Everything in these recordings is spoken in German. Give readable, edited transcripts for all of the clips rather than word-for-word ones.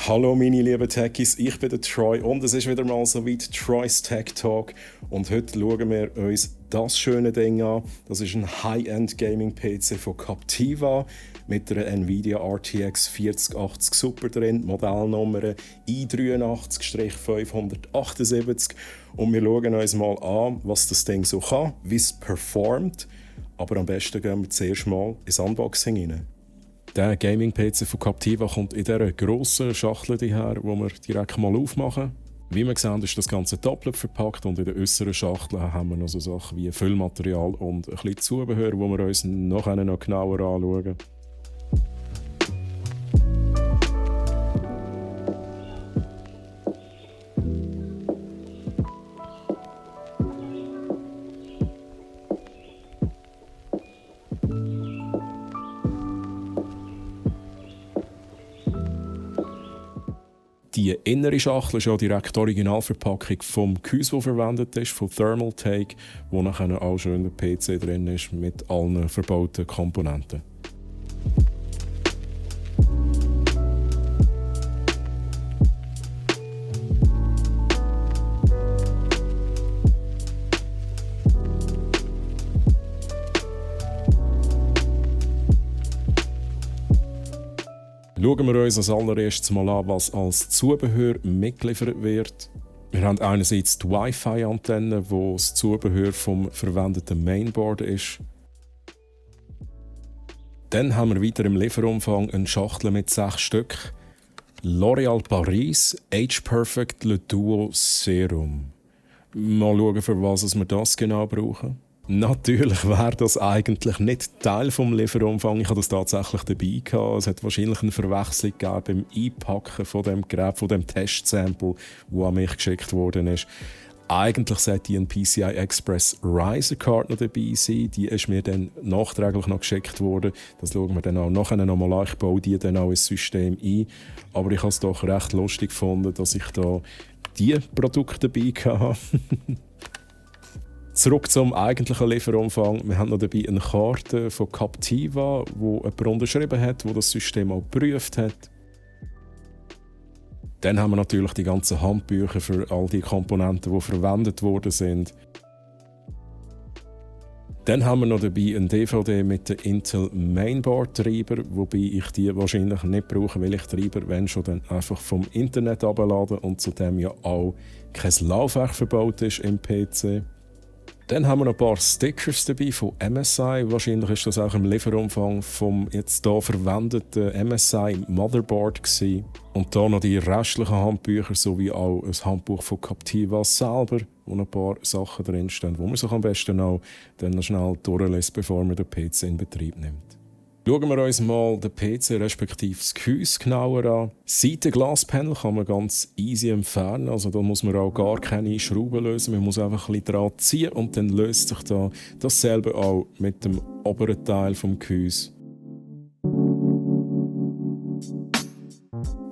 Hallo meine lieben Techies, ich bin der Troy und es ist wieder mal so weit Troy's Tech Talk und heute schauen wir uns das schöne Ding an. Das ist ein High-End Gaming PC von Captiva mit einer Nvidia RTX 4080 Super drin, Modellnummer i83-578 und wir schauen uns mal an, was das Ding so kann, wie es performt, aber am besten gehen wir zuerst mal ins Unboxing rein. Der Gaming-PC von Captiva kommt in dieser grossen Schachtel her, die wir direkt mal aufmachen. Wie wir sehen, ist das Ganze doppelt verpackt und in der äußeren Schachtel haben wir noch so Sachen wie Füllmaterial und ein bisschen Zubehör, das wir uns nachher noch genauer anschauen. Die innere Schachtel ist ja direkt die Originalverpackung vom Gehäuse, das verwendet ist, von Thermaltake, wo nachher auch schön der PC drin ist mit allen verbauten Komponenten. Schauen wir uns als allererstes mal an, was als Zubehör mitgeliefert wird. Wir haben einerseits die Wi-Fi-Antenne, wo das Zubehör vom verwendeten Mainboard ist. Dann haben wir weiter im Lieferumfang eine Schachtel mit 6 Stück. L'Oréal Paris Age Perfect Le Duo Serum. Mal schauen, für was wir das genau brauchen. Natürlich wäre das eigentlich nicht Teil des Lieferumfangs. Ich hatte das tatsächlich dabei gehabt. Es hat wahrscheinlich eine Verwechslung gegeben beim Einpacken von dem Gerät, von dem Testsample, das an mich geschickt worden ist. Eigentlich sollte ein PCI Express Riser Card noch dabei sein. Die ist mir dann nachträglich noch geschickt worden. Das schauen wir dann auch nachher nochmal an. Ich baue die dann auch ins System ein. Aber ich habe es doch recht lustig gefunden, dass ich da diese Produkte dabei hatte. Zurück zum eigentlichen Lieferumfang. Wir haben noch dabei eine Karte von Captiva, die jemand unterschrieben hat, die das System auch geprüft hat. Dann haben wir natürlich die ganzen Handbücher für all die Komponenten, die verwendet worden sind. Dann haben wir noch dabei ein DVD mit dem Intel Mainboard Treiber, wobei ich die wahrscheinlich nicht brauche, weil ich Treiber, wenn schon, dann einfach vom Internet herunterladen und zudem ja auch kein Laufwerk verbaut ist im PC. Dann haben wir noch ein paar Stickers dabei von MSI. Wahrscheinlich ist das auch im Lieferumfang vom jetzt hier verwendeten MSI Motherboard gewesen. Und hier noch die restlichen Handbücher sowie auch ein Handbuch von Captiva selber, wo ein paar Sachen drinstehen, wo man sich am besten auch dann noch schnell durchlässt, bevor man den PC in Betrieb nimmt. Schauen wir uns mal den PC respektive das Gehäuse genauer an. Das Seitenglaspanel kann man ganz easy entfernen, also da muss man auch gar keine Schrauben lösen, man muss einfach ein bisschen dran ziehen und dann löst sich da dasselbe auch mit dem oberen Teil vom Gehäuse.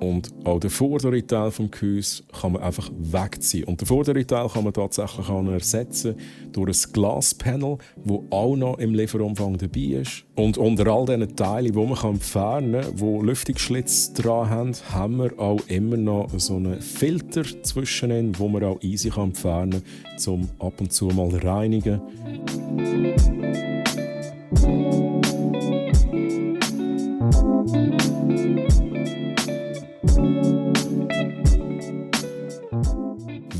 Und auch der vordere Teil des Gehäuses kann man einfach wegziehen. Und den vorderen Teil kann man tatsächlich auch noch ersetzen durch ein Glaspanel, das auch noch im Lieferumfang dabei ist. Und unter all diesen Teilen, die man entfernen kann, die Lüftungsschlitze dran haben wir auch immer noch so einen Filter zwischenin, den man auch easy entfernen kann, um ab und zu mal reinigen.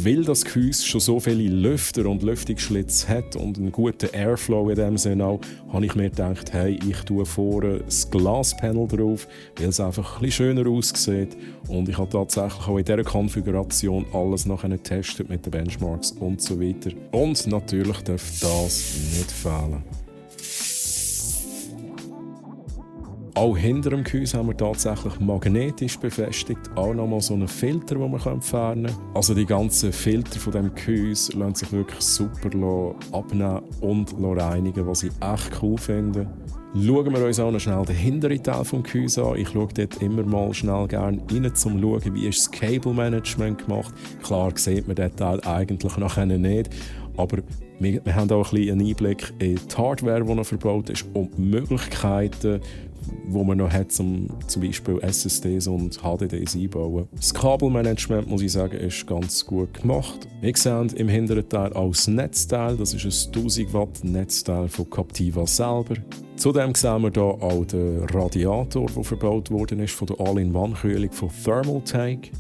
Weil das Gehäuse schon so viele Lüfter und Lüftungsschlitze hat und einen guten Airflow in dem Sinne auch, habe ich mir gedacht, hey, ich tue vorne das Glaspanel drauf, weil es einfach ein bisschen schöner aussieht. Und ich habe tatsächlich auch in dieser Konfiguration alles nachher getestet mit den Benchmarks und so weiter. Und natürlich darf das nicht fehlen. Auch hinter dem Gehäuse haben wir tatsächlich magnetisch befestigt auch nochmal so einen Filter, den man entfernen kann. Also die ganzen Filter von dem Gehäuse lassen sich wirklich super abnehmen und reinigen, was ich echt cool finde. Schauen wir uns auch noch schnell den hinteren Teil des Gehäuses an. Ich schaue dort immer mal schnell gerne rein, um zu schauen, wie ist das Cable Management gemacht. Klar sieht man den Teil eigentlich nachher nicht, aber wir haben auch ein bisschen einen Einblick in die Hardware, die noch verbaut ist und die Möglichkeiten, wo man noch hat, um zum Beispiel SSDs und HDDs einbauen. Das Kabelmanagement, muss ich sagen, ist ganz gut gemacht. Wir sehen im hinteren Teil auch das Netzteil, das ist ein 1000 Watt Netzteil von Captiva selber. Zudem sehen wir hier auch den Radiator, der verbaut worden ist von der All-in-One-Kühlung von Thermaltake.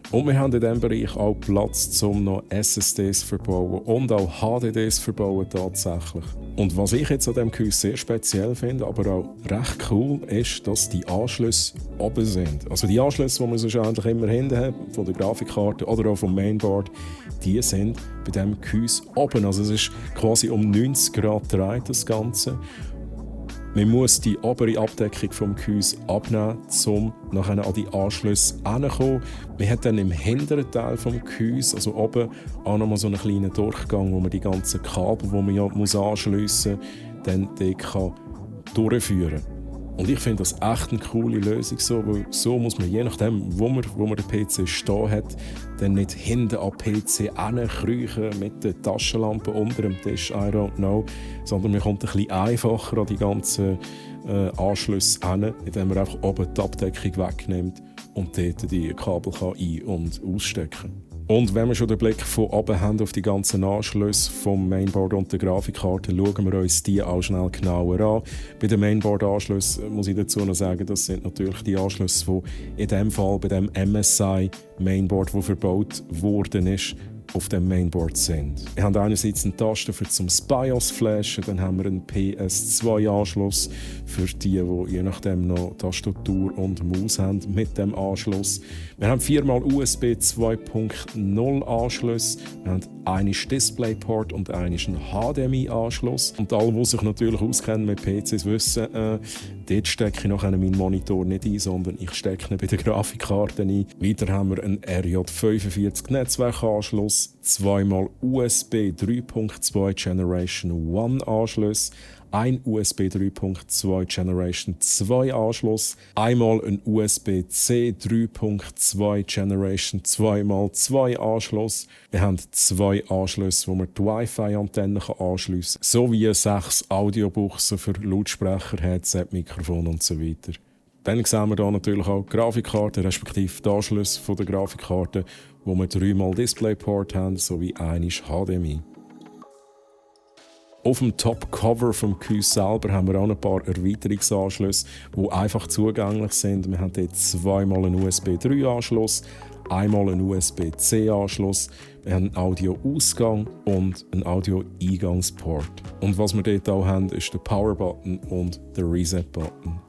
Und wir haben in diesem Bereich auch Platz, um noch SSDs zu verbauen und auch HDDs zu verbauen tatsächlich. Und was ich jetzt an diesem Gehäuse sehr speziell finde, aber auch recht cool, ist, dass die Anschlüsse oben sind. Also die Anschlüsse, die man sonst eigentlich immer hinten hat, von der Grafikkarte oder auch vom Mainboard, die sind bei diesem Gehäuse oben. Also es ist quasi um 90 Grad gedreht, das Ganze. Man muss die obere Abdeckung vom Gehäuse abnehmen, um nachher an die Anschlüsse heranzukommen. Man hat dann im hinteren Teil des Gehäuse, also oben, auch noch mal so einen kleinen Durchgang, wo man die ganzen Kabel, die man ja anschliessen muss, dann dort durchführen kann. Und ich finde das echt eine coole Lösung, weil so muss man, je nachdem, wo man den PC stehen hat, dann nicht hinten an den PC hinkriechen mit der Taschenlampe unter dem Tisch, I don't know, sondern man kommt ein bisschen einfacher an die ganzen Anschlüsse hin, indem man einfach oben die Abdeckung wegnimmt und dort die Kabel ein- und ausstecken kann. Und wenn wir schon den Blick von oben haben auf die ganzen Anschlüsse vom Mainboard und der Grafikkarte, schauen wir uns die auch schnell genauer an. Bei den Mainboard-Anschlüssen muss ich dazu noch sagen, das sind natürlich die Anschlüsse, die in diesem Fall bei dem MSI Mainboard, das verbaut worden ist, auf dem Mainboard sind. Wir haben einerseits eine Taste für zum BIOS flashen, dann haben wir einen PS2-Anschluss für die je nachdem noch Tastatur und Maus haben mit dem Anschluss. Wir haben 4x USB 2.0 Anschluss, wir haben einen DisplayPort und einen HDMI-Anschluss. Und alle, die sich natürlich auskennen mit PCs, wissen, dort stecke ich nachher meinen Monitor nicht ein, sondern ich stecke ihn bei der Grafikkarte ein. Weiter haben wir einen RJ45 Netzwerkanschluss, 2x USB 3.2 Generation 1 Anschluss, ein USB 3.2 Generation 2 Anschluss, einmal ein USB-C 3.2 Generation 2x2 Anschluss. Wir haben 2 Anschlüsse, wo man die Wi-Fi-Antenne anschliessen kann, sowie 6 Audiobuchsen für Lautsprecher, Headset, Mikrofon und so weiter. Dann sehen wir hier natürlich auch die Grafikkarte, respektive die Anschlüsse von der Grafikkarte, wo wir 3x DisplayPort haben, sowie einiges HDMI. Auf dem Top-Cover vom Gehäuse selber haben wir auch ein paar Erweiterungsanschlüsse, die einfach zugänglich sind. Wir haben dort 2x einen USB 3-Anschluss, einmal einen USB-C-Anschluss, wir haben einen Audio-Ausgang und einen Audio-Eingangsport. Und was wir dort auch haben, ist der Power-Button und der Reset-Button.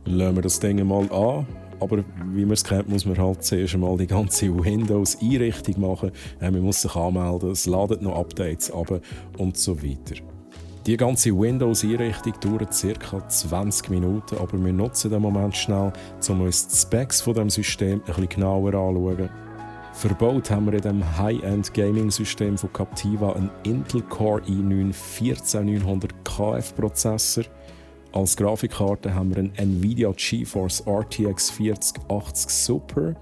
Lassen wir das Ding mal an. Aber wie man es kennt, muss man halt zuerst einmal die ganze Windows-Einrichtung machen. Man muss sich anmelden, es ladet noch Updates ab und so weiter. Die ganze Windows-Einrichtung dauert ca. 20 Minuten, aber wir nutzen den Moment schnell, um uns die Specs von dem System ein bisschen genauer anzuschauen. Verbaut haben wir in diesem High-End-Gaming-System von Captiva einen Intel Core i9 14900 KF-Prozessor. Als Grafikkarte haben wir einen Nvidia GeForce RTX 4080 Super.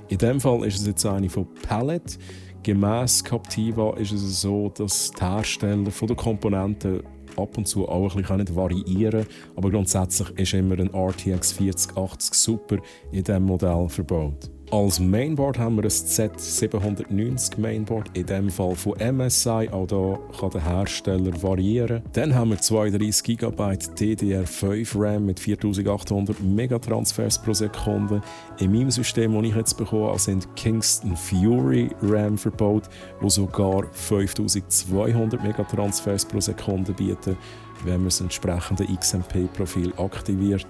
In diesem Fall ist es jetzt eine von Palette. Gemäss Captiva ist es so, dass die Hersteller von den Komponenten ab und zu auch ein bisschen variieren können. Aber grundsätzlich ist immer ein RTX 4080 Super in diesem Modell verbaut. Als Mainboard haben wir ein Z790 Mainboard, in diesem Fall von MSI, auch hier kann der Hersteller variieren. Dann haben wir 32 GB DDR5 RAM mit 4800 Megatransfers pro Sekunde. In meinem System, das ich jetzt bekommen habe, sind Kingston Fury RAM verbaut, die sogar 5200 Megatransfers pro Sekunde bieten, wenn man das entsprechende XMP-Profil aktiviert.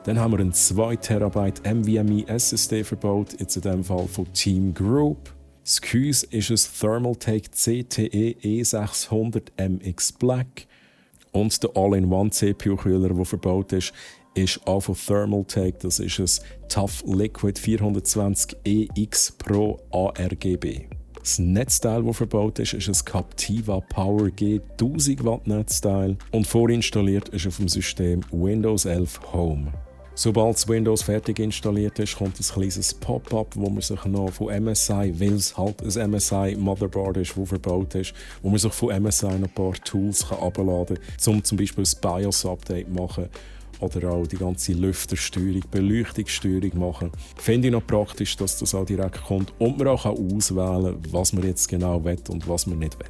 Dann haben wir einen 2 TB NVMe SSD verbaut, jetzt in diesem Fall von Team Group. Das Gehäuse ist ein Thermaltake CTE E600MX Black. Und der All-in-One CPU-Kühler, der verbaut ist auch von Thermaltake. Das ist ein Tough Liquid 420EX Pro ARGB. Das Netzteil, das verbaut ist ein Captiva Power G 1000 Watt Netzteil und vorinstalliert ist auf dem System Windows 11 Home. Sobald das Windows fertig installiert ist, kommt ein kleines Pop-up, wo man sich noch von MSI, weil es halt ein MSI Motherboard ist, das verbaut ist, wo man sich von MSI noch ein paar Tools herunterladen kann, um zum Beispiel ein BIOS-Update zu machen oder auch die ganze Lüftersteuerung, Beleuchtungssteuerung machen. Finde ich noch praktisch, dass das auch direkt kommt und man auch auswählen kann, was man jetzt genau will und was man nicht will.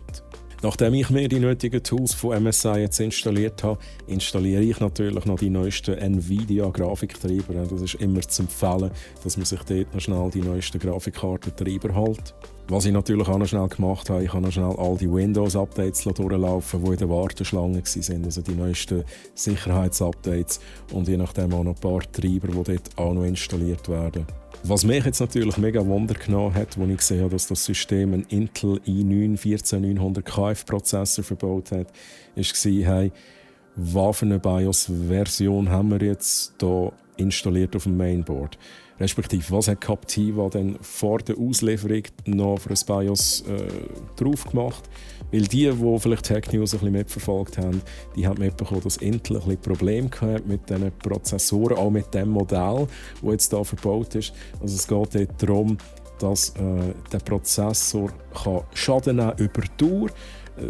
Nachdem ich mir die nötigen Tools von MSI jetzt installiert habe, installiere ich natürlich noch die neuesten Nvidia-Grafiktreiber. Das ist immer zu empfehlen, dass man sich dort noch schnell die neuesten Grafikkartentreiber hält. Was ich natürlich auch noch schnell gemacht habe, ich habe noch schnell all die Windows-Updates durchlaufen, die in der Warteschlange waren, also die neuesten Sicherheitsupdates und je nachdem auch noch ein paar Treiber, die dort auch noch installiert werden. Was mich jetzt natürlich mega Wunder genommen hat, als ich gesehen habe, dass das System einen Intel i9 14900 KF-Prozessor verbaut hat, war, hey, was für eine BIOS-Version haben wir jetzt hier installiert auf dem Mainboard? Respektive, was hat Captiva dann vor der Auslieferung noch für ein BIOS drauf gemacht? Weil die vielleicht Tech News ein bisschen mitverfolgt haben, die haben mitbekommen, dass Intel ein bisschen Probleme hatte mit diesen Prozessoren, auch mit dem Modell, das jetzt hier verbaut ist. Also es geht dort darum, dass der Prozessor Schaden nehmen über die Dauer.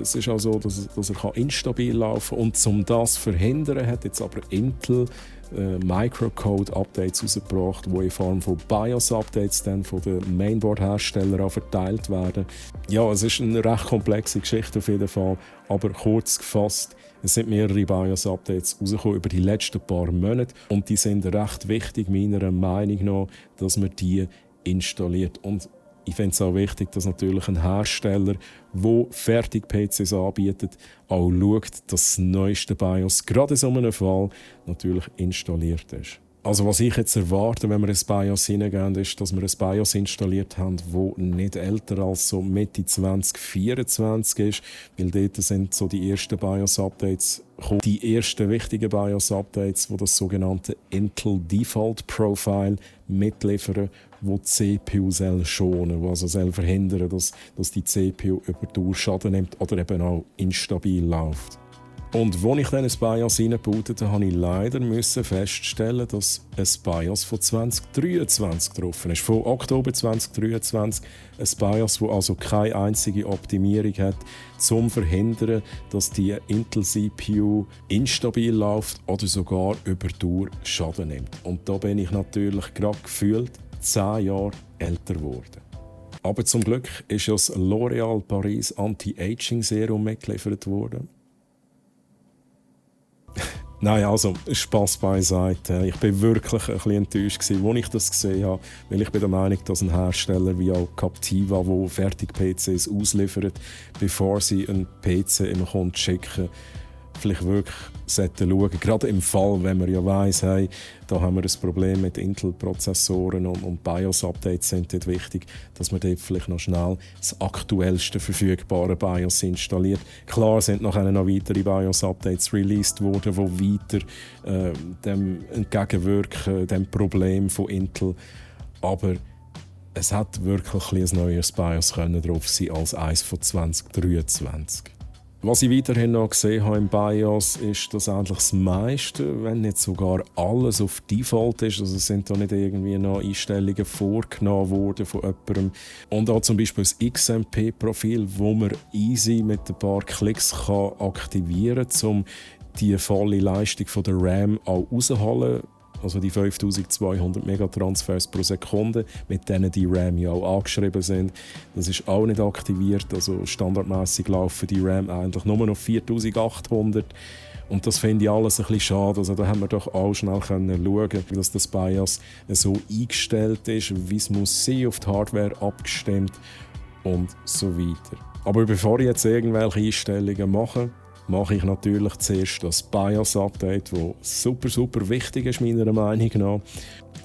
Es ist auch so, dass er instabil laufen kann. Und um das zu verhindern, hat jetzt aber Intel Microcode-Updates herausgebracht, die in Form von BIOS-Updates dann von den Mainboard-Herstellern verteilt werden. Ja, es ist eine recht komplexe Geschichte auf jeden Fall, aber kurz gefasst, es sind mehrere BIOS-Updates rausgekommen über die letzten paar Monate und die sind recht wichtig, meiner Meinung nach, dass man die installiert. Und ich finde es auch wichtig, dass natürlich ein Hersteller, der Fertig-PCs anbietet, auch schaut, dass das neueste BIOS gerade in so einem Fall natürlich installiert ist. Also was ich jetzt erwarte, wenn wir ins BIOS hineingehen, ist, dass wir ein BIOS installiert haben, das nicht älter als so Mitte 2024 ist, weil dort sind so die ersten BIOS-Updates gekommen. Die ersten wichtigen BIOS-Updates, die das sogenannte Intel Default Profile mitliefern, wo die CPU schonen, also verhindern, dass die CPU über Dauer Schaden nimmt oder eben auch instabil läuft. Und als ich dann ein BIOS reingebaut habe, ich leider feststellen, dass ein BIOS von 2023 drauf ist. Von Oktober 2023. Ein BIOS, das also keine einzige Optimierung hat, um zu verhindern, dass die Intel-CPU instabil läuft oder sogar über Dauer Schaden nimmt. Und da bin ich natürlich gerade gefühlt 10 Jahre älter geworden. Aber zum Glück ist ja das L'Oréal Paris Anti-Aging Serum mitgeliefert worden. Nein, also Spass beiseite. Ich war wirklich ein bisschen enttäuscht, als ich das gesehen habe, weil ich bin der Meinung, dass ein Hersteller wie auch Captiva, der Fertig-PCs ausliefert, bevor sie einen PC im Kunden schicken, vielleicht wirklich schauen. Gerade im Fall, wenn man ja weiss, hey, da haben wir ein Problem mit Intel-Prozessoren und BIOS-Updates sind dort wichtig, dass man dort vielleicht noch schnell das aktuellste verfügbare BIOS installiert. Klar sind nachher noch weitere BIOS-Updates released worden, die weiter dem entgegenwirken, dem Problem von Intel. Aber es hat wirklich ein neues BIOS drauf sein als eines von 2023. Was ich weiterhin noch gesehen habe im BIOS, ist, dass eigentlich das meiste, wenn nicht sogar alles auf Default ist. Also es sind da nicht irgendwie noch Einstellungen vorgenommen worden von jemandem. Und auch zum Beispiel das XMP-Profil, wo man easy mit ein paar Klicks aktivieren kann, um die volle Leistung von der RAM auch rauszuholen. Also die 5200 Megatransfers pro Sekunde, mit denen die RAM ja auch angeschrieben sind. Das ist auch nicht aktiviert. Also standardmäßig laufen die RAM eigentlich nur noch 4800. Und das finde ich alles ein bisschen schade. Also da haben wir doch auch schnell schauen, dass das BIOS so eingestellt ist, wie es muss sein, auf die Hardware abgestimmt und so weiter. Aber bevor ich jetzt irgendwelche Einstellungen mache ich natürlich zuerst das BIOS-Update, das super wichtig ist, meiner Meinung nach.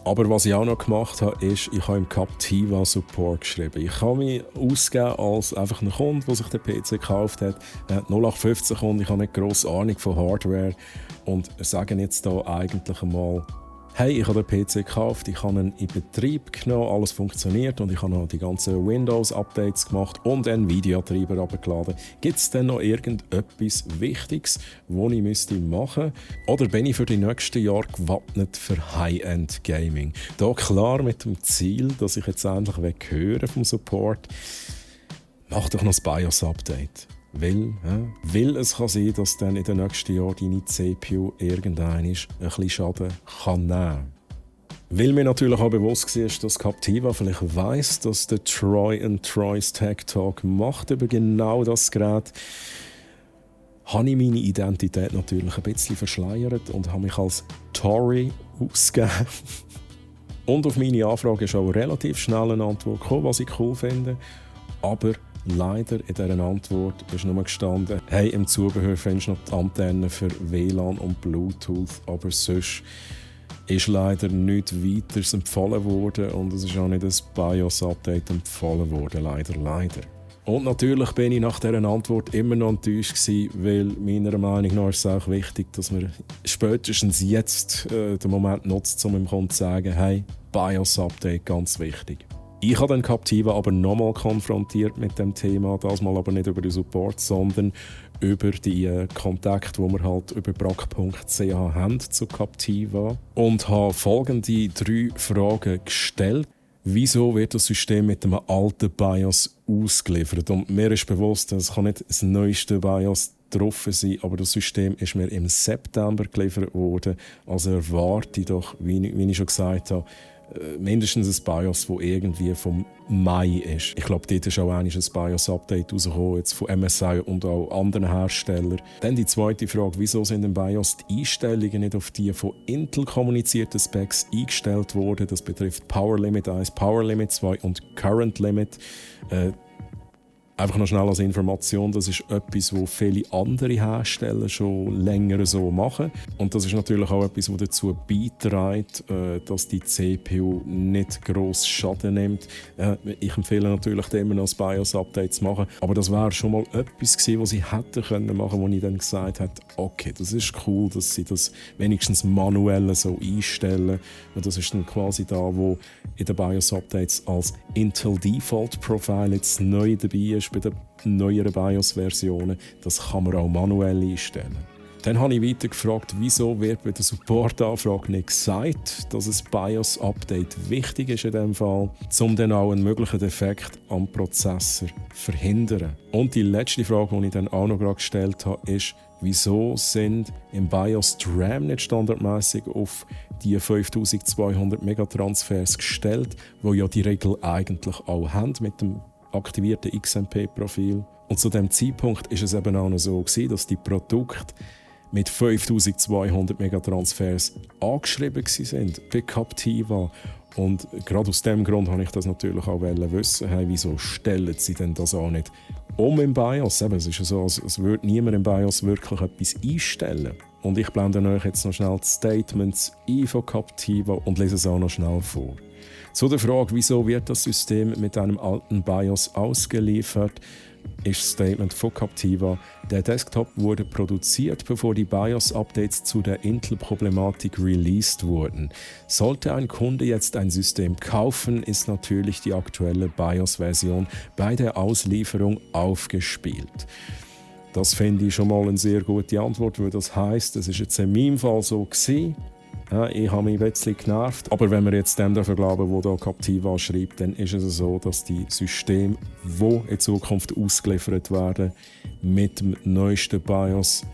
Aber was ich auch noch gemacht habe, ist, ich habe im Captiva Support geschrieben. Ich kann mich ausgeben als einfach ein Kunde, der sich den PC gekauft hat. Er hat 0815 Kunden, ich habe nicht grosse Ahnung von Hardware und sagen jetzt da eigentlich einmal, hey, ich habe den PC gekauft, ich habe ihn in Betrieb genommen, alles funktioniert und ich habe noch die ganzen Windows-Updates gemacht und Nvidia-Treiber heruntergeladen. Gibt es denn noch irgendetwas Wichtiges, was ich machen müsste? Oder bin ich für die nächsten Jahre gewappnet für High-End-Gaming? Da klar mit dem Ziel, dass ich jetzt endlich hören vom Support, mach doch noch das BIOS-Update. Weil es kann sein, dass dann in den nächsten Jahren deine CPU irgendwann ein bisschen Schaden kann nehmen kann. Weil mir natürlich auch bewusst war, dass Captiva vielleicht weiss, dass der Troy and Troy's Tech Talk macht über genau das Gerät, habe ich meine Identität natürlich ein bisschen verschleiert und habe mich als Tory ausgegeben. Und auf meine Anfrage ist auch relativ schnell eine Antwort gekommen, was ich cool finde. Aber leider in dieser Antwort ist nur gestanden, hey, im Zubehör findest du noch die Antennen für WLAN und Bluetooth, aber sonst ist leider nichts weiteres empfohlen worden und es ist auch nicht ein BIOS-Update empfohlen worden, leider. Und natürlich bin ich nach dieser Antwort immer noch enttäuscht gewesen, weil meiner Meinung nach ist es auch wichtig, dass man spätestens jetzt den Moment nutzt, um dem Kunden zu sagen, hey, BIOS-Update, ganz wichtig. Ich habe dann Captiva aber nochmal konfrontiert mit dem Thema, das mal aber nicht über den Support, sondern über die Kontakte, die wir halt über brack.ch haben zu Captiva und habe folgende 3 Fragen gestellt. Wieso wird das System mit einem alten BIOS ausgeliefert? Und mir ist bewusst, es kann nicht das neueste BIOS drauf sein, aber das System ist mir im September geliefert worden. Also erwarte ich doch, wie ich schon gesagt habe, mindestens ein BIOS, das irgendwie vom Mai ist. Ich glaube, dort ist auch ein BIOS-Update rausgekommen, jetzt von MSI und auch anderen Herstellern. Dann die zweite Frage, wieso sind im BIOS die Einstellungen nicht auf die von Intel kommunizierten Specs eingestellt worden? Das betrifft Power Limit 1, Power Limit 2 und Current Limit. Einfach noch schnell als Information, das ist etwas, was viele andere Hersteller schon länger so machen. Und das ist natürlich auch etwas, das dazu beiträgt, dass die CPU nicht gross Schaden nimmt. Ich empfehle natürlich immer noch ein BIOS-Update zu machen. Aber das wäre schon mal etwas gewesen, was sie hätten können machen, wo ich dann gesagt habe, okay, das ist cool, dass sie das wenigstens manuell so einstellen. Und das ist dann quasi da, wo in den BIOS-Updates als Intel Default Profile jetzt neu dabei ist, bei den neueren BIOS-Versionen. Das kann man auch manuell einstellen. Dann habe ich weiter gefragt, wieso wird bei der Support-Anfrage nicht gesagt, dass ein BIOS-Update wichtig ist in diesem Fall, um dann auch einen möglichen Defekt am Prozessor zu verhindern. Und die letzte Frage, die ich dann auch noch gerade gestellt habe, ist, wieso sind im BIOS die RAM nicht standardmäßig auf die 5200 Megatransfers gestellt, wo ja die Regel eigentlich auch haben mit dem aktivierten XMP-Profil. Und zu dem Zeitpunkt ist es eben auch noch so gewesen, dass die Produkte mit 5200 Megatransfers angeschrieben sind bei Captiva. Und gerade aus dem Grund habe ich das natürlich auch wissen, hey, wieso stellen sie denn das auch nicht im BIOS? Eben, es ist ja so, als würde niemand im BIOS wirklich etwas einstellen. Und ich blende euch jetzt noch schnell die Statements ein von Captiva und lese es auch noch schnell vor. Zu der Frage, wieso wird das System mit einem alten BIOS ausgeliefert, ist das Statement von Captiva: Der Desktop wurde produziert, bevor die BIOS-Updates zu der Intel-Problematik released wurden. Sollte ein Kunde jetzt ein System kaufen, ist natürlich die aktuelle BIOS-Version bei der Auslieferung aufgespielt. Das finde ich schon mal eine sehr gute Antwort, weil das heisst, es ist jetzt in meinem Fall so gewesen. Ja, ich habe mich ein bisschen genervt, aber wenn wir jetzt dem dafür glauben, wo da Captiva schreibt, dann ist es so, dass die Systeme, die in Zukunft ausgeliefert werden, mit dem neuesten BIOS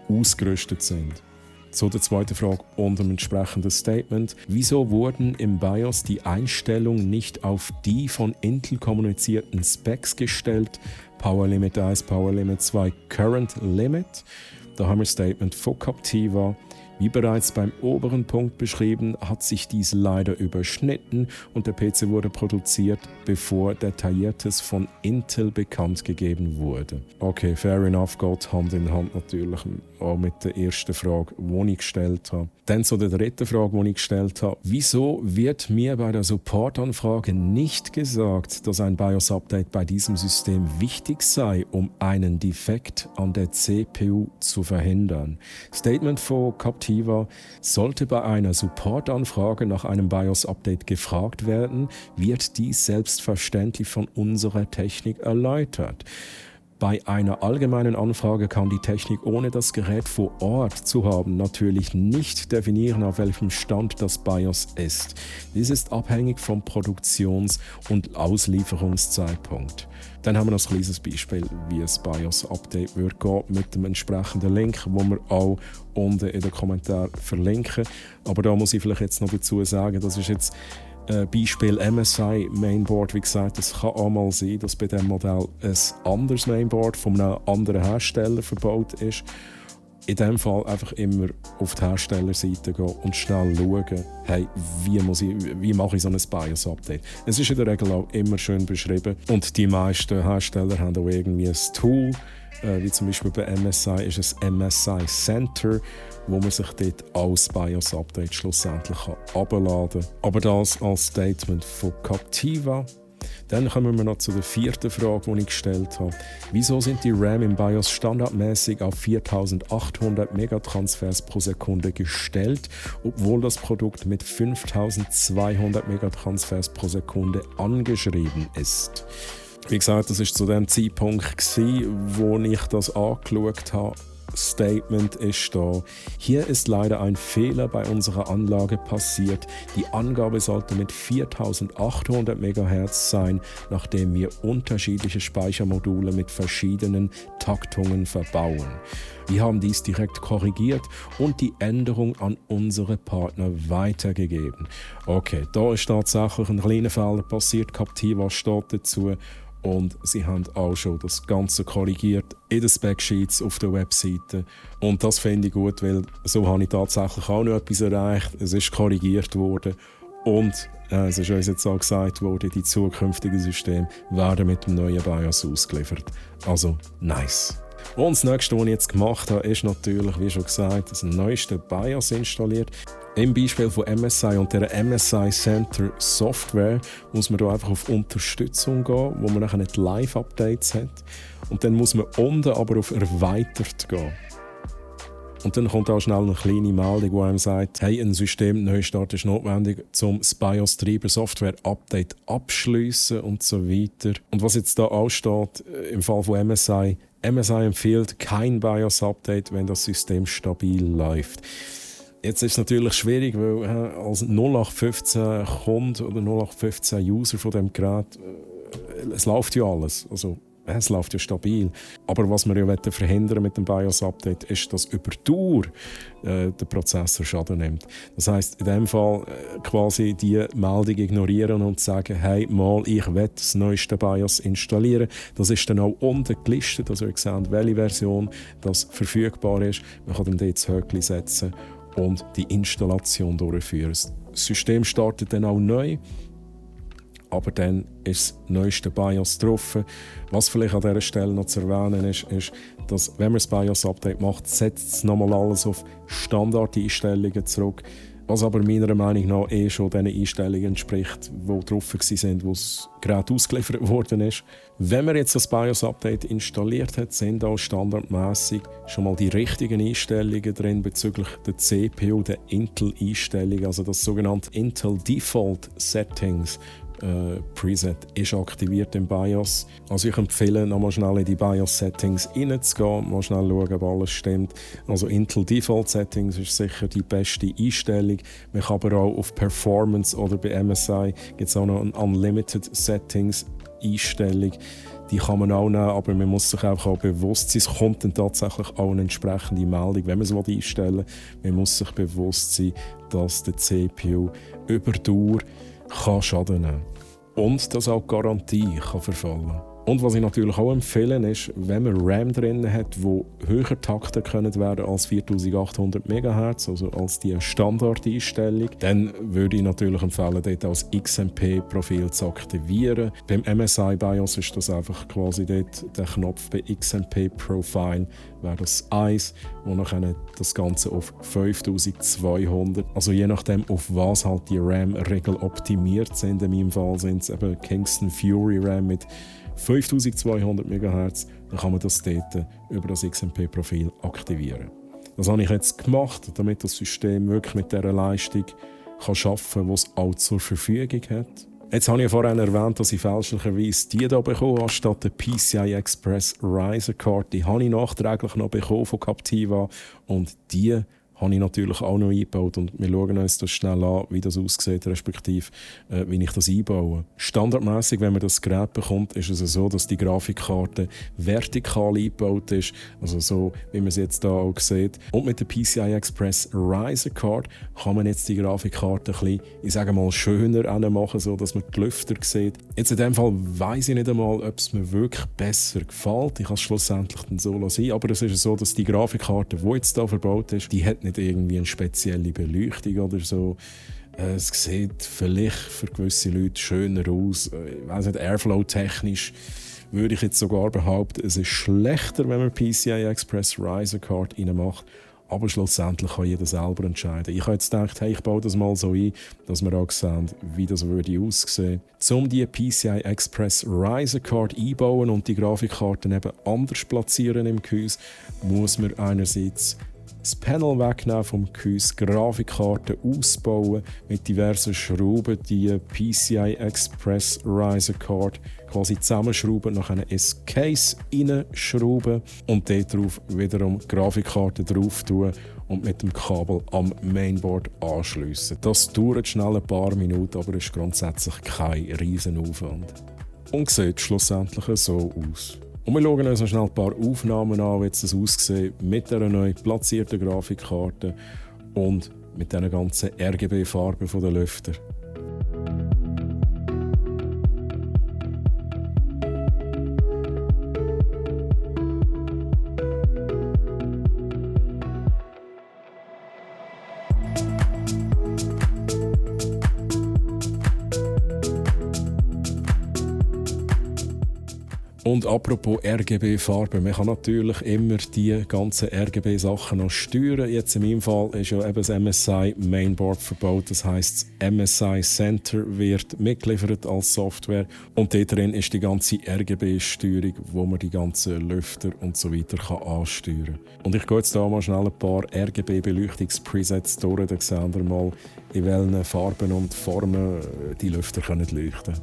ausgerüstet sind. Zu der zweiten Frage und dem entsprechenden Statement. Wieso wurden im BIOS die Einstellungen nicht auf die von Intel kommunizierten Specs gestellt? Power Limit 1, Power Limit 2, Current Limit. Da haben wir ein Statement von Captiva. Wie bereits beim oberen Punkt beschrieben, hat sich dies leider überschnitten und der PC wurde produziert, bevor Detailliertes von Intel bekannt gegeben wurde. Okay, fair enough, geht Hand in Hand natürlich auch mit der ersten Frage, die ich gestellt habe. Dann zu der dritten Frage, die ich gestellt habe. Wieso wird mir bei der Supportanfrage nicht gesagt, dass ein BIOS-Update bei diesem System wichtig sei, um einen Defekt an der CPU zu verhindern? Statement von Captiva: Sollte bei einer Supportanfrage nach einem BIOS-Update gefragt werden, wird dies selbstverständlich von unserer Technik erläutert. Bei einer allgemeinen Anfrage kann die Technik, ohne das Gerät vor Ort zu haben, natürlich nicht definieren, auf welchem Stand das BIOS ist. Dies ist abhängig vom Produktions- und Auslieferungszeitpunkt. Dann haben wir noch ein kleines Beispiel, wie ein BIOS-Update wird gehen, mit dem entsprechenden Link, wo wir auch unten in den Kommentaren verlinken. Aber da muss ich vielleicht jetzt noch dazu sagen, das ist jetzt Beispiel MSI Mainboard. Wie gesagt, es kann auch mal sein, dass bei diesem Modell ein anderes Mainboard von einem anderen Hersteller verbaut ist. In diesem Fall einfach immer auf die Herstellerseite gehen und schnell schauen, hey, wie mache ich so ein BIOS-Update. Es ist in der Regel auch immer schön beschrieben und die meisten Hersteller haben auch irgendwie ein Tool, wie zum Beispiel bei MSI ist es MSI Center, wo man sich dort als BIOS-Update schlussendlich herunterladen kann. Aber das als Statement von Captiva. Dann kommen wir noch zu der vierten Frage, die ich gestellt habe. Wieso sind die RAM im BIOS standardmäßig auf 4800 Megatransfers pro Sekunde gestellt, obwohl das Produkt mit 5200 Megatransfers pro Sekunde angeschrieben ist? Wie gesagt, das war zu dem Zeitpunkt, wo ich das angeschaut habe. Statement ist da. Hier ist leider ein Fehler bei unserer Anlage passiert. Die Angabe sollte mit 4800 MHz sein, nachdem wir unterschiedliche Speichermodule mit verschiedenen Taktungen verbauen. Wir haben dies direkt korrigiert und die Änderung an unsere Partner weitergegeben. Okay, da ist tatsächlich ein kleiner Fehler passiert. Captiva steht dazu. Und sie haben auch schon das Ganze korrigiert in den Specsheets auf der Webseite. Und das finde ich gut, weil so habe ich tatsächlich auch noch etwas erreicht. Es ist korrigiert worden und es ist uns jetzt auch gesagt worden, die zukünftigen Systeme werden mit dem neuen BIOS ausgeliefert. Also nice. Und das nächste, was ich jetzt gemacht habe, ist natürlich, wie schon gesagt, das neueste BIOS installiert. Im Beispiel von MSI und der MSI Center Software muss man hier einfach auf Unterstützung gehen, wo man nachher nicht Live-Updates hat. Und dann muss man unten aber auf Erweitert gehen. Und dann kommt auch schnell eine kleine Meldung, die einem sagt, hey, ein Systemneustart ist notwendig, um das BIOS-Treiber Software-Update abschliessen und so weiter. Und was jetzt da auch steht, im Fall von MSI empfiehlt kein BIOS-Update, wenn das System stabil läuft. Jetzt ist es natürlich schwierig, weil als 0815 Kunde oder 0815 User von dem Gerät, es läuft ja alles. Also, es läuft ja stabil. Aber was wir ja verhindern mit dem BIOS-Update ist, dass über Dauer der Prozessor Schaden nimmt. Das heisst, in dem Fall quasi die Meldung ignorieren und sagen, hey, ich will das neueste BIOS installieren. Das ist dann auch unten gelistet, also ihr seht, welche Version das verfügbar ist. Man kann dann dort das Häkchen setzen und die Installation durchführen. Das System startet dann auch neu, aber dann ist das neueste BIOS drauf. Was vielleicht an dieser Stelle noch zu erwähnen ist, dass, wenn man das BIOS-Update macht, setzt es nochmal alles auf Standardeinstellungen zurück, was aber meiner Meinung nach schon den Einstellungen entspricht, die drauf waren, wo das Gerät ausgeliefert worden ist. Wenn man jetzt das BIOS-Update installiert hat, sind auch standardmäßig schon mal die richtigen Einstellungen drin bezüglich der CPU, der Intel-Einstellung, also das sogenannte Intel Default Settings. Preset ist aktiviert im BIOS. Also ich empfehle, nochmal schnell in die BIOS-Settings reinzugehen, mal schnell schauen, ob alles stimmt. Also Intel Default Settings ist sicher die beste Einstellung. Man kann aber auch auf Performance oder bei MSI gibt es auch noch eine Unlimited Settings Einstellung. Die kann man auch nehmen, aber man muss sich einfach auch bewusst sein, es kommt dann tatsächlich auch eine entsprechende Meldung, wenn man es einstellen will. Man muss sich bewusst sein, dass der CPU über Dauer Schaden nehmen kann. Und dass auch die Garantie verfallen kann. Und was ich natürlich auch empfehle, ist, wenn man RAM drin hat, die höher takten können werden als 4800 MHz, also als die Standardeinstellung, dann würde ich natürlich empfehlen, dort als XMP-Profil zu aktivieren. Beim MSI BIOS ist das einfach quasi dort der Knopf bei XMP-Profile, wäre das 1, wo nachher das Ganze auf 5200, also je nachdem, auf was halt die RAM-Regel optimiert sind. In meinem Fall sind es eben Kingston Fury RAM mit 5200 MHz, dann kann man das dort über das XMP-Profil aktivieren. Das habe ich jetzt gemacht, damit das System wirklich mit dieser Leistung arbeiten kann, die es auch zur Verfügung hat. Jetzt habe ich ja vorhin erwähnt, dass ich fälschlicherweise die hier bekommen habe, statt der PCI Express Riser Card. Die habe ich nachträglich noch bekommen von Captiva und die habe ich natürlich auch noch eingebaut und wir schauen uns das schnell an, wie das aussieht, respektive wie ich das einbaue. Standardmäßig, wenn man das Gerät bekommt, ist es so, dass die Grafikkarte vertikal eingebaut ist, also so, wie man es jetzt hier auch sieht. Und mit der PCI Express Riser Card kann man jetzt die Grafikkarte ein bisschen, ich sage mal, schöner machen, so dass man die Lüfter sieht. Jetzt in dem Fall weiss ich nicht einmal, ob es mir wirklich besser gefällt. Ich kann es schlussendlich dann so lassen, aber es ist so, dass die Grafikkarte, die jetzt hier verbaut ist, die hat nicht irgendwie eine spezielle Beleuchtung oder so. Es sieht vielleicht für gewisse Leute schöner aus. Ich weiss nicht, Airflow-technisch würde ich jetzt sogar behaupten, es ist schlechter, wenn man PCI Express Riser Card reinmacht. Aber schlussendlich kann jeder selber entscheiden. Ich habe jetzt gedacht, hey, ich baue das mal so ein, dass wir auch sehen, wie das würde aussehen. Um die PCI Express Riser Card einbauen und die Grafikkarten eben anders platzieren im Gehäuse, muss man einerseits das Panel wegnehmen vom Gehäuse, Grafikkarte ausbauen, mit diversen Schrauben die PCI Express Riser Card quasi zusammenschrauben, nach einem S-Case reinschrauben und dort drauf wiederum die Grafikkarte drauf tun und mit dem Kabel am Mainboard anschliessen. Das dauert schnell ein paar Minuten, aber ist grundsätzlich kein riesen Aufwand. Und sieht schlussendlich so aus. Und wir schauen uns noch schnell ein paar Aufnahmen an, wie das aussieht mit dieser neu platzierten Grafikkarte und mit diesen ganzen RGB-Farben der Lüfter. Und apropos RGB-Farben, man kann natürlich immer die ganzen RGB-Sachen noch steuern. Jetzt in meinem Fall ist ja eben das MSI Mainboard verbaut, das heisst, das MSI Center wird mitgeliefert als Software und dort drin ist die ganze RGB-Steuerung, wo man die ganzen Lüfter und so weiter ansteuern kann. Und ich gehe jetzt hier mal schnell ein paar RGB-Beleuchtungs-Presets durch, dann sehen wir mal, in welchen Farben und Formen die Lüfter leuchten können.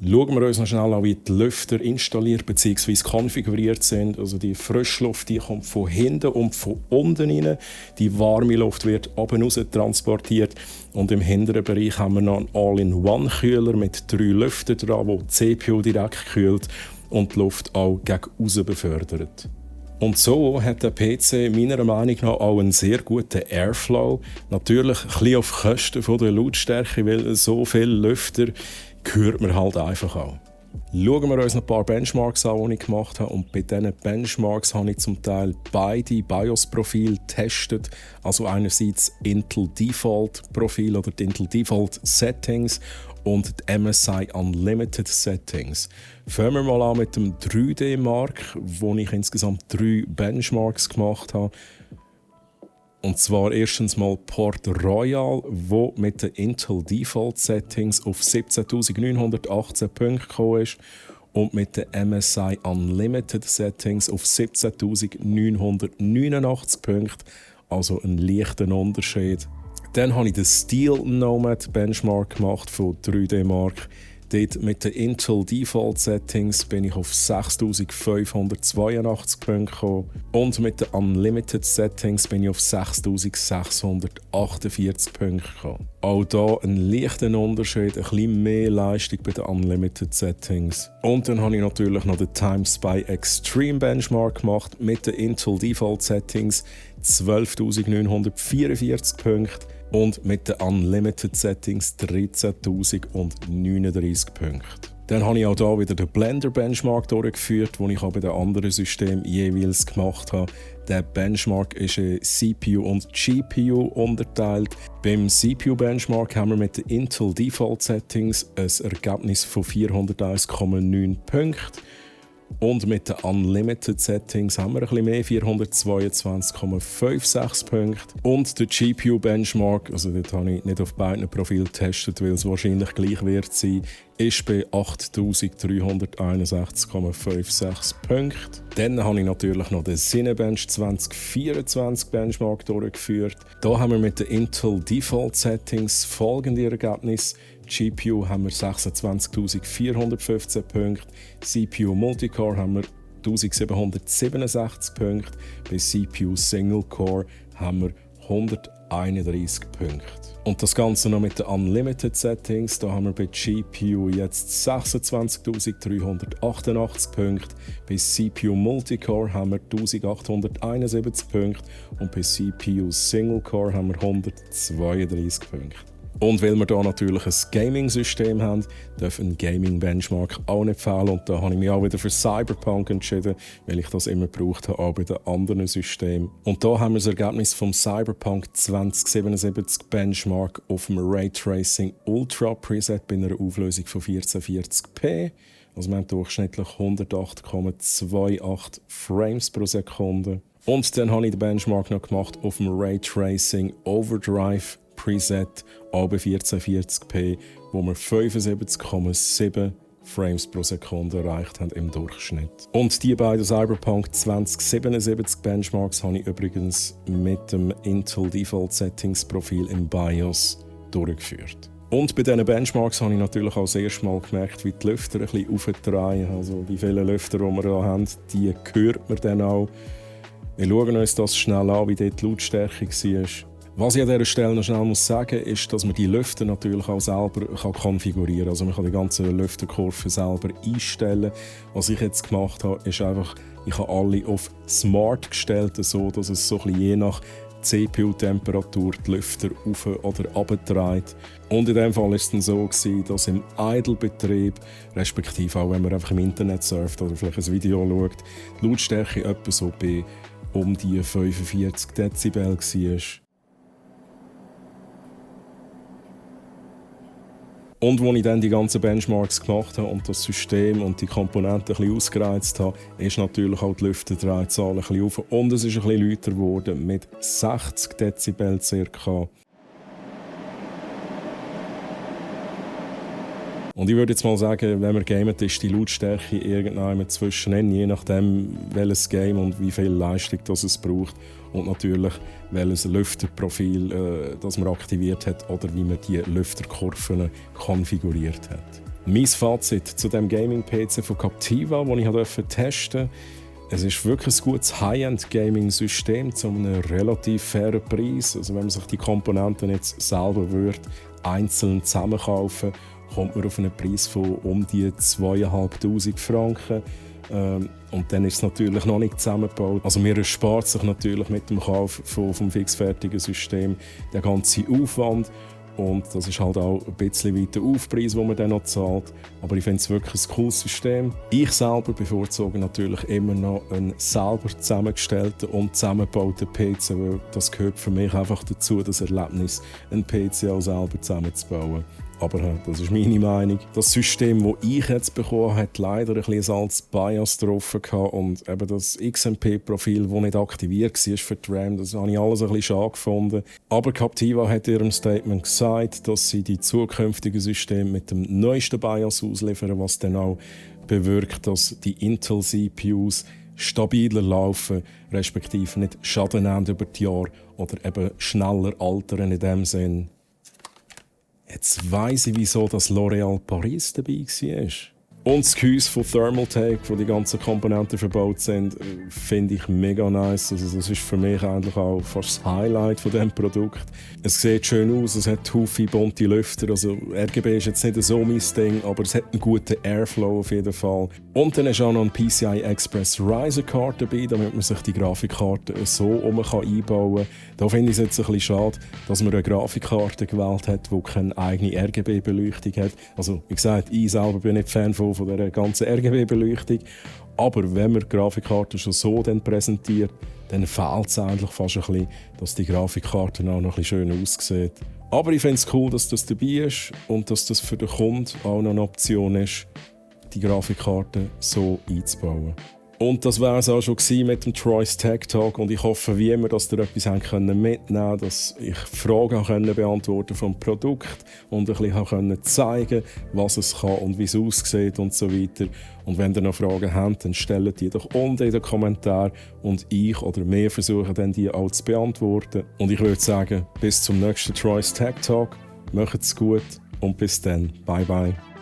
Schauen wir uns noch schnell an, wie die Lüfter installiert bzw. konfiguriert sind. Also die Frischluft die kommt von hinten und von unten rein. Die warme Luft wird oben raus transportiert. Und im hinteren Bereich haben wir noch einen All-in-One-Kühler mit 3 Lüftern dran, der die CPU direkt kühlt und die Luft auch gegen außen befördert. Und so hat der PC meiner Meinung nach auch einen sehr guten Airflow. Natürlich ein bisschen auf Kosten der Lautstärke, weil so viele Lüfter hört man halt einfach auch. Schauen wir uns noch ein paar Benchmarks an, die ich gemacht habe. Und bei diesen Benchmarks habe ich zum Teil beide BIOS-Profile getestet. Also einerseits Intel Default-Profil oder die Intel Default-Settings und die MSI Unlimited Settings. Fangen wir mal an mit dem 3D Mark, wo ich insgesamt 3 Benchmarks gemacht habe. Und zwar erstens mal Port Royal, wo mit den Intel Default Settings auf 17.918 Punkte gekommen ist und mit den MSI Unlimited Settings auf 17.989 Punkte, also ein leichter Unterschied. Dann habe ich den Steel Nomad Benchmark gemacht von 3D Mark. Dort mit den Intel Default Settings bin ich auf 6.582 Punkte gekommen. Und mit den Unlimited Settings bin ich auf 6.648 Punkte gekommen. Auch hier ein leichter Unterschied, ein bisschen mehr Leistung bei den Unlimited Settings. Und dann habe ich natürlich noch den TimeSpy Extreme Benchmark gemacht mit den Intel Default Settings 12.944 Punkte. Und mit den Unlimited Settings 13.039 Punkte. Dann habe ich auch hier wieder den Blender-Benchmark durchgeführt, den ich auch bei den anderen Systemen jeweils gemacht habe. Der Benchmark ist in CPU und GPU unterteilt. Beim CPU-Benchmark haben wir mit den Intel Default Settings ein Ergebnis von 401,9 Punkten. Und mit den Unlimited Settings haben wir ein bisschen mehr, 422,56 Punkte. Und der GPU-Benchmark, also dort habe ich nicht auf beiden Profilen getestet, weil es wahrscheinlich gleich wird sein, ist bei 8361,56 Punkten. Dann habe ich natürlich noch den Cinebench 2024 Benchmark durchgeführt. Da haben wir mit den Intel Default Settings folgende Ergebnisse. GPU haben wir 26.415 Punkte, CPU Multicore haben wir 1767 Punkte, bei CPU Single Core haben wir 131 Punkte. Und das Ganze noch mit den Unlimited Settings, da haben wir bei GPU jetzt 26.388 Punkte, bei CPU Multicore haben wir 1871 Punkte und bei CPU Single Core haben wir 132 Punkte. Und weil wir hier natürlich ein Gaming-System haben, darf ein Gaming-Benchmark auch nicht fehlen. Und da habe ich mich auch wieder für Cyberpunk entschieden, weil ich das immer gebraucht habe, auch bei den anderen Systemen. Und da haben wir das Ergebnis vom Cyberpunk 2077 Benchmark auf dem Raytracing Ultra Preset bei einer Auflösung von 1440p. Also wir haben durchschnittlich 108,28 Frames pro Sekunde. Und dann habe ich den Benchmark noch gemacht auf dem Raytracing Overdrive Preset, auch bei 1440p, wo wir 75,7 Frames pro Sekunde erreicht haben im Durchschnitt. Und die beiden Cyberpunk 2077 Benchmarks habe ich übrigens mit dem Intel Default Settings Profil im BIOS durchgeführt. Und bei diesen Benchmarks habe ich natürlich auch das erste Mal gemerkt, wie die Lüfter ein bisschen aufdrehen. Also wie viele Lüfter wir hier haben, die hört man dann auch. Wir schauen uns das schnell an, wie dort die Lautstärke war. Was ich an dieser Stelle noch schnell sagen muss, ist, dass man die Lüfter natürlich auch selber konfigurieren kann. Also man kann die ganze Lüfterkurve selber einstellen. Was ich jetzt gemacht habe, ist einfach, ich habe alle auf Smart gestellt, so dass es so ein bisschen je nach CPU-Temperatur die Lüfter auf- oder runtertreibt. Und in diesem Fall war es dann so, dass im Idle-Betrieb, respektive auch wenn man einfach im Internet surft oder vielleicht ein Video schaut, die Lautstärke etwa so bei um die 45 Dezibel war. Und als ich dann die ganzen Benchmarks gemacht habe und das System und die Komponenten ein bisschen ausgereizt habe, ist natürlich auch die Lüfterdrehzahl ein bisschen auf. Und es ist ein bisschen lauter geworden, mit 60 Dezibel ca. Und ich würde jetzt mal sagen, wenn man gamet, ist die Lautstärke irgendwann zwischen, je nachdem welches Game und wie viel Leistung das es braucht. Und natürlich welches Lüfterprofil das man aktiviert hat oder wie man die Lüfterkurven konfiguriert hat. Mein Fazit zu dem Gaming-PC von Captiva, das ich testen durfte: Es ist wirklich ein gutes High-End-Gaming-System zu einem relativ fairen Preis. Also wenn man sich die Komponenten jetzt selber einzeln zusammenkaufen würde, kommt man auf einen Preis von um die 2'500 Franken. Und dann ist es natürlich noch nicht zusammengebaut. Also man erspart sich natürlich mit dem Kauf vom fixfertigen System den ganzen Aufwand. Und das ist halt auch ein bisschen weiter Aufpreis, den man dann noch zahlt. Aber ich finde es wirklich ein cooles System. Ich selber bevorzuge natürlich immer noch einen selber zusammengestellten und zusammengebauten PC, weil das gehört für mich einfach dazu, das Erlebnis, einen PC auch selber zusammenzubauen. Aber das ist meine Meinung. Das System, das ich jetzt bekommen habe, hat leider ein bisschen als BIOS drauf gehabt und eben das XMP-Profil, das nicht aktiviert war für die RAM, das habe ich alles ein bisschen schade gefunden. Aber Captiva hat in ihrem Statement gesagt, dass sie die zukünftigen Systeme mit dem neuesten BIOS ausliefern, was dann auch bewirkt, dass die Intel-CPUs stabiler laufen, respektive nicht Schaden nehmen über die Jahre oder eben schneller altern in dem Sinn. Jetzt weiss ich, wieso das L'Oréal Paris dabei war. Und das Gehäuse von Thermaltake, wo die ganzen Komponenten verbaut sind, finde ich mega nice. Also das ist für mich eigentlich auch fast das Highlight von diesem Produkt. Es sieht schön aus, es hat viele bunte Lüfter. Also RGB ist jetzt nicht so mein Ding, aber es hat einen guten Airflow auf jeden Fall. Und dann ist auch noch ein PCI Express Riser Card dabei, damit man sich die Grafikkarte so einbauen kann. Da finde ich es jetzt ein bisschen schade, dass man eine Grafikkarte gewählt hat, die keine eigene RGB-Beleuchtung hat. Also wie gesagt, ich selber bin nicht Fan von dieser ganzen RGB-Beleuchtung. Aber wenn man die Grafikkarte schon so dann präsentiert, dann fehlt es eigentlich fast ein bisschen, dass die Grafikkarte auch noch ein bisschen schön aussieht. Aber ich finde es cool, dass das dabei ist und dass das für den Kunden auch noch eine Option ist, die Grafikkarte so einzubauen. Und das war es auch schon mit dem Troy's Tech Talk und ich hoffe wie immer, dass ihr etwas mitnehmen könnt, dass ich Fragen beantworten vom Produkt und ein bisschen zeigen was es kann und wie es aussieht und so weiter. Und wenn ihr noch Fragen habt, dann stellt die doch unten in den Kommentaren und ich oder wir versuchen dann die auch zu beantworten. Und ich würde sagen, bis zum nächsten Troy's Tech Talk, macht's gut und bis dann. Bye bye.